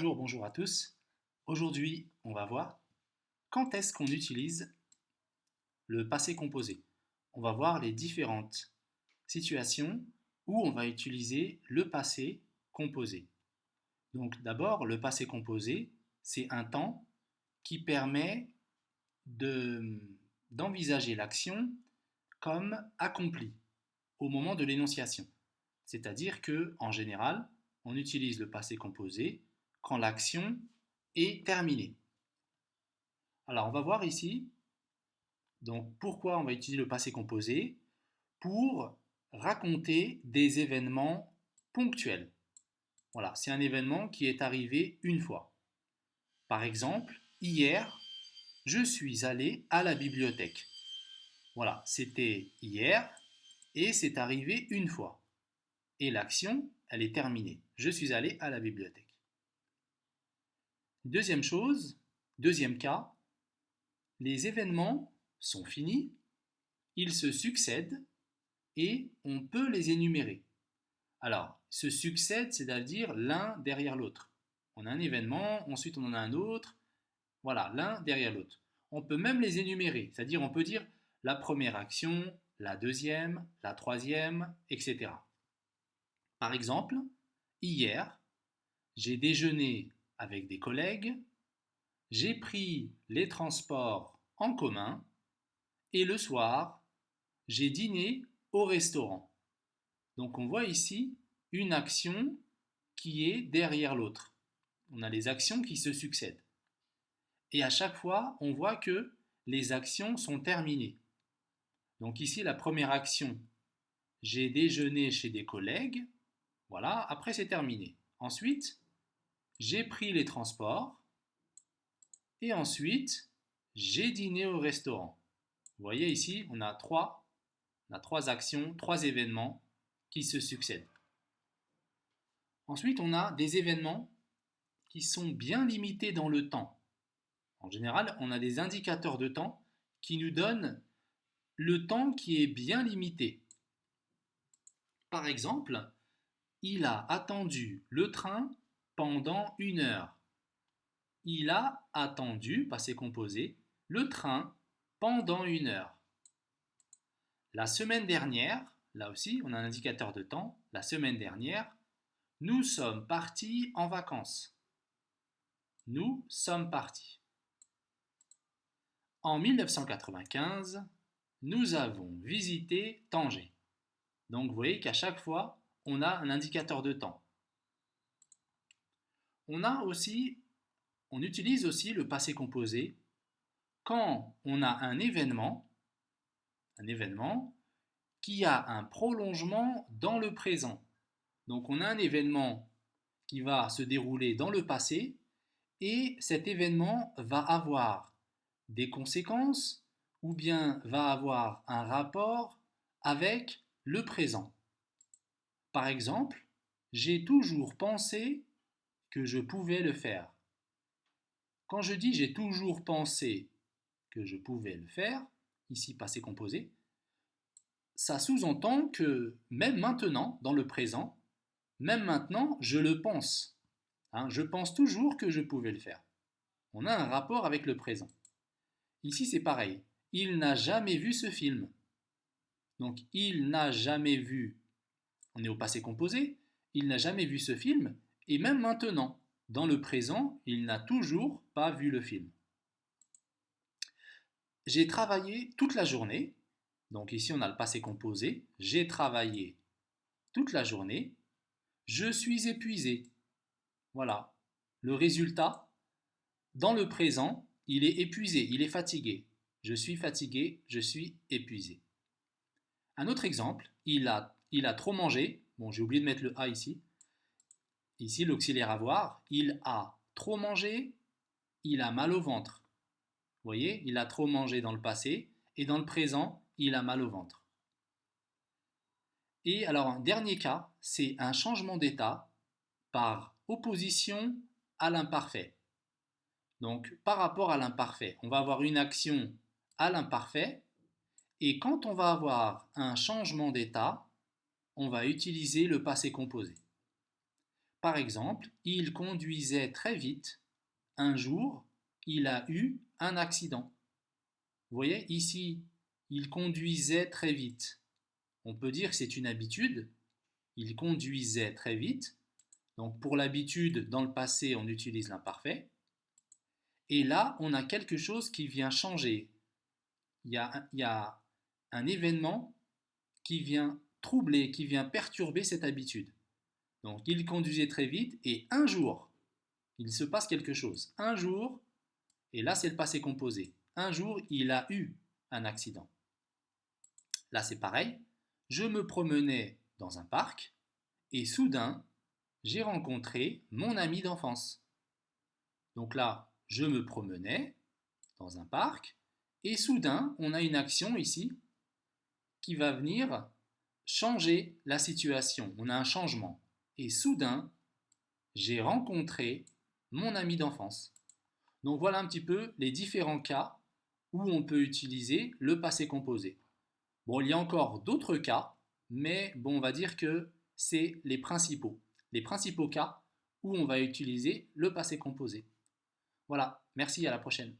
Bonjour à tous. Aujourd'hui, on va voir quand est-ce qu'on utilise le passé composé. On va voir les différentes situations où on va utiliser le passé composé. Donc d'abord, le passé composé, c'est un temps qui permet d'envisager l'action comme accomplie au moment de l'énonciation. C'est-à-dire que, en général, on utilise le passé composé quand l'action est terminée. Alors, on va voir ici, donc pourquoi on va utiliser le passé composé pour raconter des événements ponctuels. Voilà, c'est un événement qui est arrivé une fois. Par exemple, hier, je suis allé à la bibliothèque. Voilà, c'était hier et c'est arrivé une fois. Et l'action, elle est terminée. Je suis allé à la bibliothèque. Deuxième chose, deuxième cas, les événements sont finis, ils se succèdent et on peut les énumérer. Alors, se succèdent, c'est-à-dire l'un derrière l'autre. On a un événement, ensuite on en a un autre, voilà, l'un derrière l'autre. On peut même les énumérer, c'est-à-dire on peut dire la première action, la deuxième, la troisième, etc. Par exemple, hier, j'ai déjeuné avec des collègues, j'ai pris les transports en commun et le soir, j'ai dîné au restaurant. Donc on voit ici une action qui est derrière l'autre. On a les actions qui se succèdent. Et à chaque fois, on voit que les actions sont terminées. Donc ici, la première action, j'ai déjeuné chez des collègues. Voilà, après c'est terminé. Ensuite, j'ai pris les transports. Et ensuite, j'ai dîné au restaurant. Vous voyez ici, on a trois actions, trois événements qui se succèdent. Ensuite, on a des événements qui sont bien limités dans le temps. En général, on a des indicateurs de temps qui nous donnent le temps qui est bien limité. Par exemple, il a attendu le train pendant 1 heure. Il a attendu, passé composé, le train pendant 1 heure. La semaine dernière, là aussi, on a un indicateur de temps. La semaine dernière, nous sommes partis en vacances. Nous sommes partis. En 1995, nous avons visité Tanger. Donc vous voyez qu'à chaque fois, on a un indicateur de temps. On utilise aussi le passé composé quand on a un événement qui a un prolongement dans le présent. Donc on a un événement qui va se dérouler dans le passé et cet événement va avoir des conséquences ou bien va avoir un rapport avec le présent. Par exemple, j'ai toujours pensé que je pouvais le faire. Quand je dis j'ai toujours pensé que je pouvais le faire, ici passé composé, ça sous-entend que même maintenant, dans le présent, même maintenant, je le pense. Je pense toujours que je pouvais le faire. On a un rapport avec le présent. Ici, c'est pareil. Il n'a jamais vu ce film. Donc, il n'a jamais vu, on est au passé composé, il n'a jamais vu ce film, et même maintenant, dans le présent, il n'a toujours pas vu le film. J'ai travaillé toute la journée. Donc ici, on a le passé composé. J'ai travaillé toute la journée. Je suis épuisé. Voilà. Le résultat, dans le présent, il est épuisé, il est fatigué. Je suis fatigué, je suis épuisé. Un autre exemple, il a trop mangé. Bon, j'ai oublié de mettre le A ici. Ici, l'auxiliaire avoir. Il a trop mangé, il a mal au ventre. Vous voyez, il a trop mangé dans le passé et dans le présent, il a mal au ventre. Et alors, un dernier cas, c'est un changement d'état par opposition à l'imparfait. Donc, par rapport à l'imparfait, on va avoir une action à l'imparfait et quand on va avoir un changement d'état, on va utiliser le passé composé. Par exemple, il conduisait très vite. Un jour, il a eu un accident. Vous voyez, ici, il conduisait très vite. On peut dire que c'est une habitude. Il conduisait très vite. Donc pour l'habitude, dans le passé, on utilise l'imparfait. Et là, on a quelque chose qui vient changer. Il y a un événement qui vient troubler, qui vient perturber cette habitude. Donc il conduisait très vite et un jour, il se passe quelque chose. Un jour, et là c'est le passé composé. Un jour, il a eu un accident. Là c'est pareil. Je me promenais dans un parc et soudain, j'ai rencontré mon ami d'enfance. Donc là, je me promenais dans un parc et soudain, on a une action ici qui va venir changer la situation. On a un changement. Et soudain, j'ai rencontré mon ami d'enfance. Donc voilà un petit peu les différents cas où on peut utiliser le passé composé. Bon, il y a encore d'autres cas, mais bon, on va dire que c'est les principaux cas où on va utiliser le passé composé. Voilà, merci, à la prochaine.